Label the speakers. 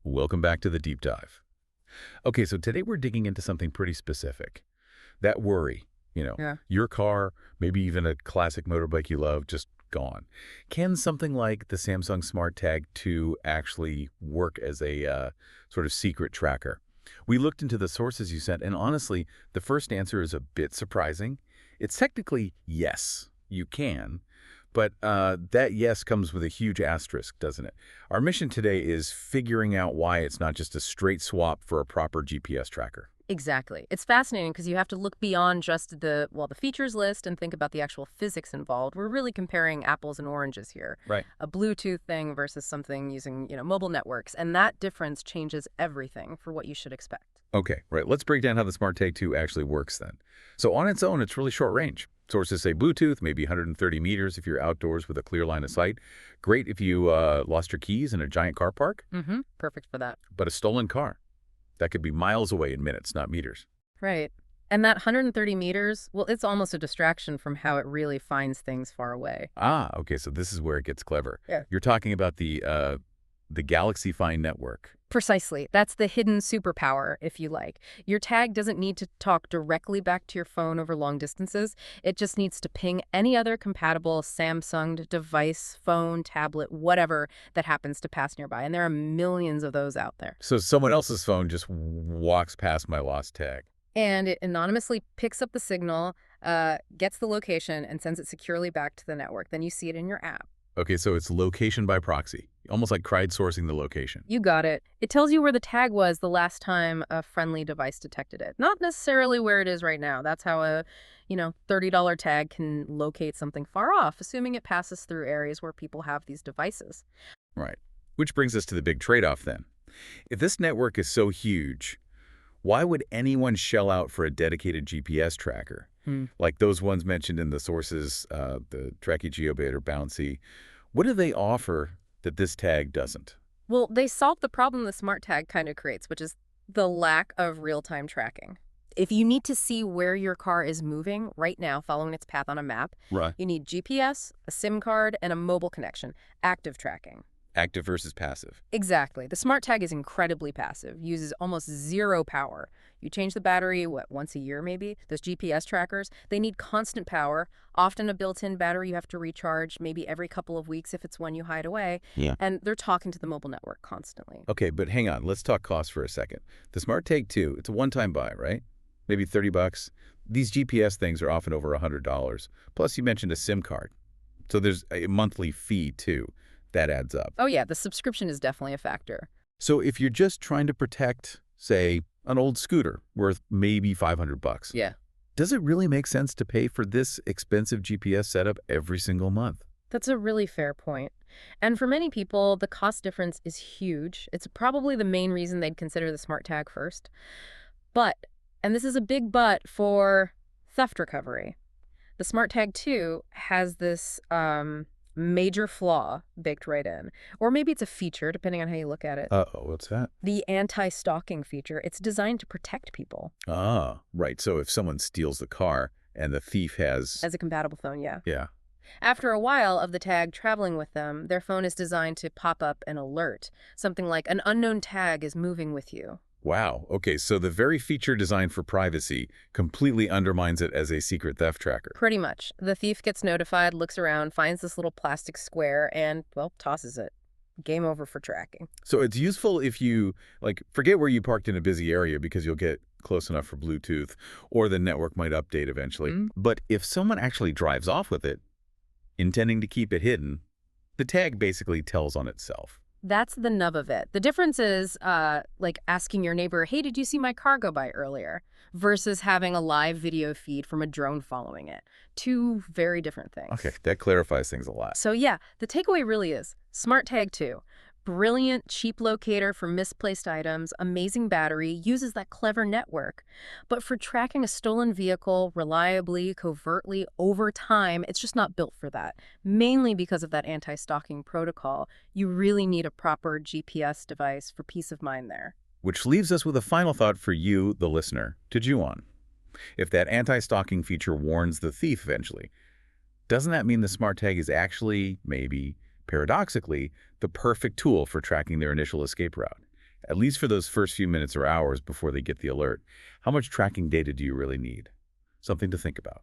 Speaker 1: Welcome back to the deep dive. Okay, so today we're digging into something pretty specific. That worry,
Speaker 2: Yeah.
Speaker 1: your car, maybe even a classic motorbike you love, just gone. Can something like the Samsung SmartTag 2 actually work as a sort of secret tracker? We looked into the sources you sent, and honestly, the first answer is a bit surprising. It's technically yes, you can, but that yes comes with a huge asterisk, doesn't it? Our mission today is figuring out why it's not just a straight swap for a proper GPS tracker.
Speaker 2: Exactly. It's fascinating because you have to look beyond just the features list and think about the actual physics involved. We're really comparing apples and oranges here.
Speaker 1: Right.
Speaker 2: A Bluetooth thing versus something using, mobile networks. And that difference changes everything for what you should expect.
Speaker 1: Okay, right. Let's break down how the SmartTag 2 actually works then. So on its own, it's really short range. Sources say Bluetooth, maybe 130 meters if you're outdoors with a clear line of sight. Great if you lost your keys in a giant car park,
Speaker 2: Perfect for that.
Speaker 1: but a stolen car, that could be miles away in minutes, not meters.
Speaker 2: Right. And that 130 meters, well, it's almost a distraction from how it really finds things far away.
Speaker 1: Ah, okay, so this is where it gets clever.
Speaker 2: Yeah.
Speaker 1: You're talking about the Galaxy Find network.
Speaker 2: Precisely. That's the hidden superpower, if you like. Your tag doesn't need to talk directly back to your phone over long distances. It just needs to ping any other compatible Samsung device, phone, tablet, whatever that happens to pass nearby. And there are millions of those out there.
Speaker 1: So someone else's phone just walks past my lost tag.
Speaker 2: And it anonymously picks up the signal, gets the location, and sends it securely back to the network. Then you see it in your app.
Speaker 1: Okay, so it's location by proxy, almost like crowdsourcing the location.
Speaker 2: You got it. It tells you where the tag was the last time a friendly device detected it. Not necessarily where it is right now. That's how a, $30 tag can locate something far off, assuming it passes through areas where people have these devices.
Speaker 1: Right. Which brings us to the big trade-off then. If this network is so huge, why would anyone shell out for a dedicated GPS tracker? Like those ones mentioned in the sources, the Trekkie Geobit or Bouncy. What do they offer that this tag doesn't?
Speaker 2: Well, they solve the problem the SmartTag kind of creates, which is the lack of real-time tracking. If you need to see where your car is moving right now, following its path on a map,
Speaker 1: Right.
Speaker 2: you need GPS, a SIM card, and a mobile connection, active tracking.
Speaker 1: Active versus passive.
Speaker 2: Exactly. The SmartTag is incredibly passive, uses almost zero power. You change the battery, once a year maybe? Those GPS trackers, they need constant power, often a built-in battery you have to recharge maybe every couple of weeks if it's one you hide away.
Speaker 1: Yeah.
Speaker 2: And they're talking to the mobile network constantly.
Speaker 1: Okay, but hang on. Let's talk cost for a second. The SmartTag 2, it's a one-time buy, right? Maybe 30 bucks. These GPS things are often over $100. Plus, you mentioned a SIM card. So there's a monthly fee, too. That adds up.
Speaker 2: Oh yeah, the subscription is definitely a factor.
Speaker 1: So if you're just trying to protect, say, an old scooter worth maybe 500 bucks,
Speaker 2: Yeah.
Speaker 1: does it really make sense to pay for this expensive GPS setup every single month?
Speaker 2: That's a really fair point. And for many people, the cost difference is huge. It's probably the main reason they'd consider the SmartTag first. But, and this is a big but for theft recovery. The SmartTag 2 has this major flaw baked right in. Or maybe it's a feature, depending on how you look at it.
Speaker 1: Uh-oh, what's that?
Speaker 2: The anti-stalking feature. It's designed to protect people.
Speaker 1: Ah, right. So if someone steals the car and the thief has...
Speaker 2: As a compatible phone, yeah.
Speaker 1: Yeah.
Speaker 2: After a while of the tag traveling with them, their phone is designed to pop up an alert. Something like an unknown tag is moving with you.
Speaker 1: Wow. Okay, so the very feature designed for privacy completely undermines it as a secret theft tracker.
Speaker 2: Pretty much. The thief gets notified, looks around, finds this little plastic square, and, well, tosses it. Game over for tracking.
Speaker 1: So it's useful if you, forget where you parked in a busy area because you'll get close enough for Bluetooth, or the network might update eventually. But if someone actually drives off with it, intending to keep it hidden, the tag basically tells on itself.
Speaker 2: That's the nub of it. The difference is like asking your neighbor, hey, did you see my car go by earlier? Versus having a live video feed from a drone following it. Two very different things.
Speaker 1: Okay, that clarifies things a lot.
Speaker 2: So yeah, the takeaway really is SmartTag 2. Brilliant, cheap locator for misplaced items, amazing battery, uses that clever network. But for tracking a stolen vehicle reliably, covertly, over time, it's just not built for that. Mainly because of that anti-stalking protocol. You really need a proper GPS device for peace of mind there.
Speaker 1: Which leaves us with a final thought for you, the listener, to chew on. If that anti-stalking feature warns the thief eventually, doesn't that mean the SmartTag is actually, maybe, paradoxically, the perfect tool for tracking their initial escape route? at least for those first few minutes or hours before they get the alert. How much tracking data do you really need? Something to think about.